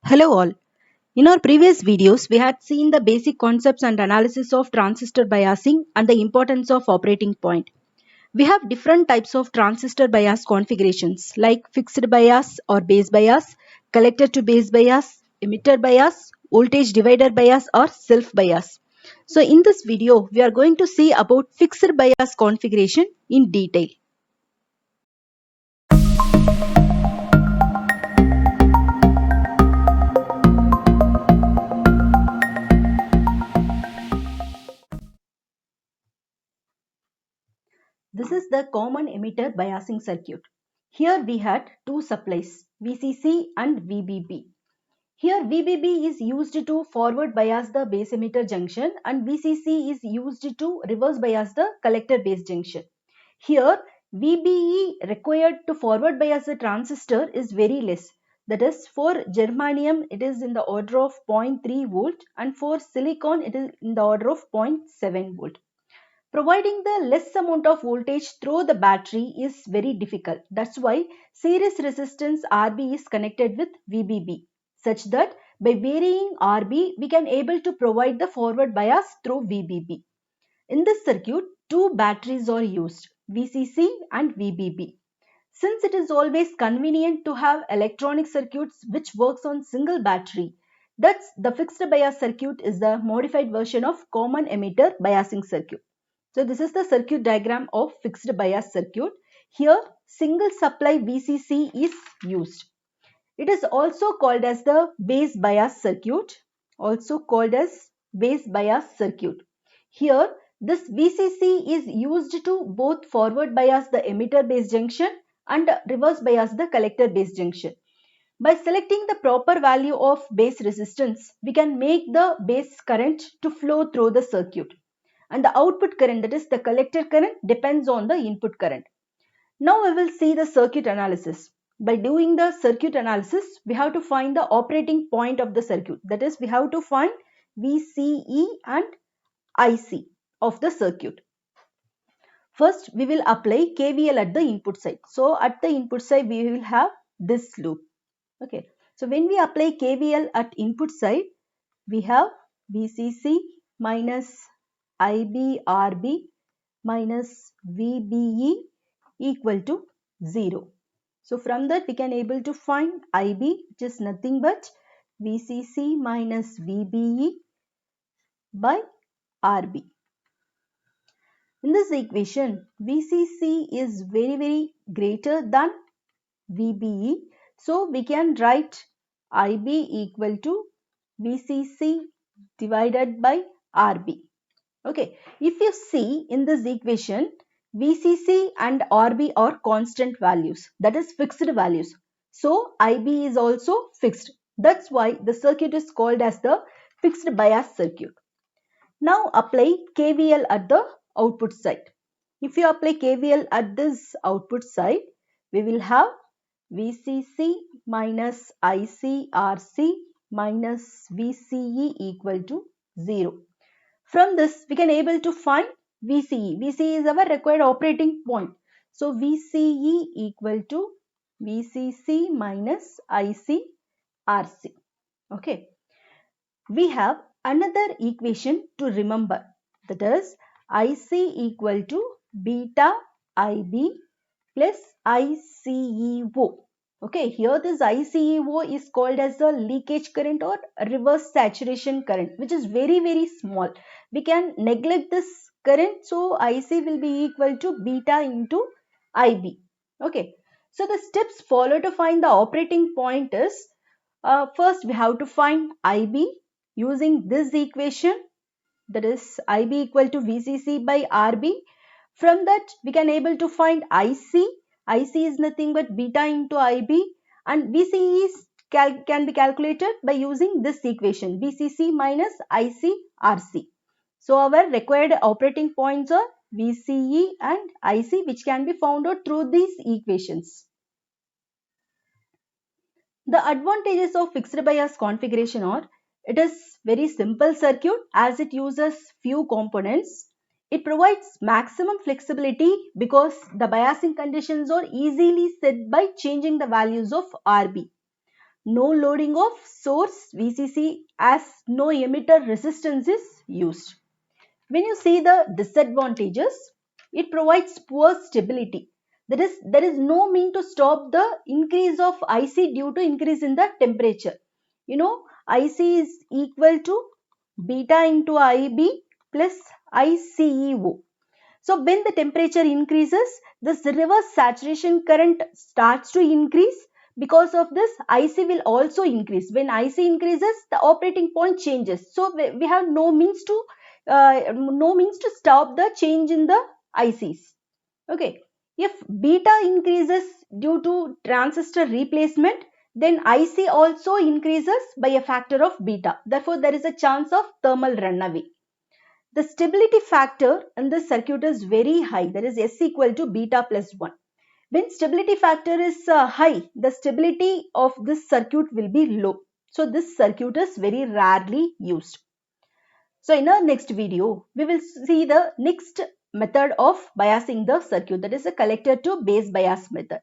Hello all. In our previous videos, we had seen the basic concepts and analysis of transistor biasing and the importance of operating point. We have different types of transistor bias configurations like fixed bias or base bias, collector to base bias, emitter bias, voltage divider bias or self bias. So in this video, we are going to see about fixed bias configuration in detail. This is the common emitter biasing circuit. Here we had two supplies, VCC and VBB. Here VBB is used to forward bias the base emitter junction and VCC is used to reverse bias the collector base junction. Here VBE required to forward bias the transistor is very less. That is, for germanium it is in the order of 0.3 volt and for silicon it is in the order of 0.7 volt. Providing the less amount of voltage through the battery is very difficult. That's why series resistance RB is connected with VBB such that by varying RB we can able to provide the forward bias through VBB. In this circuit, two batteries are used, VCC and VBB. Since it is always convenient to have electronic circuits which works on single battery, that's the fixed bias circuit is the modified version of common emitter biasing circuit. So this is the circuit diagram of fixed bias circuit. Here single supply VCC is used. It is also called as the base bias circuit, also called as base bias circuit. Here this VCC is used to both forward bias the emitter base junction and reverse bias the collector base junction. By selecting the proper value of base resistance, we can make the base current to flow through the circuit. And the output current, that is the collector current, depends on the input current. Now we will see the circuit analysis. By doing the circuit analysis, we have to find the operating point of the circuit. That is, we have to find VCE and IC of the circuit. First, we will apply KVL at the input side. So, at the input side, we will have this loop. Okay. So, when we apply KVL at input side, we have VCC minus IBRB minus VBE equal to 0. So from that we can able to find IB, which is nothing but VCC minus VBE by RB. In this equation, VCC is very greater than VBE. So we can write IB equal to VCC divided by RB. Okay, if you see in this equation, VCC and RB are constant values, that is fixed values. So IB is also fixed. That's why the circuit is called as the fixed bias circuit. Now apply KVL at the output side. If you apply KVL at this output side, we will have VCC minus ICRC minus VCE equal to 0. From this, we can able to find VCE. VCE is our required operating point. So, VCE equal to VCC minus ICRC. Okay. We have another equation to remember. That is IC equal to beta IB plus ICEO. Okay, here this ICEO is called as the leakage current or reverse saturation current, which is very small. We can neglect this current, so IC will be equal to beta into IB. Okay, so the steps followed to find the operating point is, first we have to find IB using this equation, that is IB equal to VCC by RB. From that we can able to find IC. IC is nothing but beta into IB and VCE is can be calculated by using this equation, VCC minus ICRC. So our required operating points are VCE and IC, which can be found out through these equations. The advantages of fixed bias configuration are, it is very simple circuit as it uses few components. It provides maximum flexibility because the biasing conditions are easily set by changing the values of RB. no loading of source VCC as no emitter resistance is used. When you see the disadvantages, it provides poor stability. There is no mean to stop the increase of IC due to increase in the temperature. You know, IC is equal to beta into IB plus ICEO. So when the temperature increases, this reverse saturation current starts to increase. Because of this, IC will also increase. When IC increases, the operating point changes. So we have no means to stop the change in the ICs. Okay. If beta increases due to transistor replacement, then IC also increases by a factor of beta. Therefore, there is a chance of thermal runaway. The stability factor in this circuit is very high. That is S equal to beta plus 1. When stability factor is high, the stability of this circuit will be low. So this circuit is very rarely used. So in our next video, we will see the next method of biasing the circuit, that is a collector to base bias method.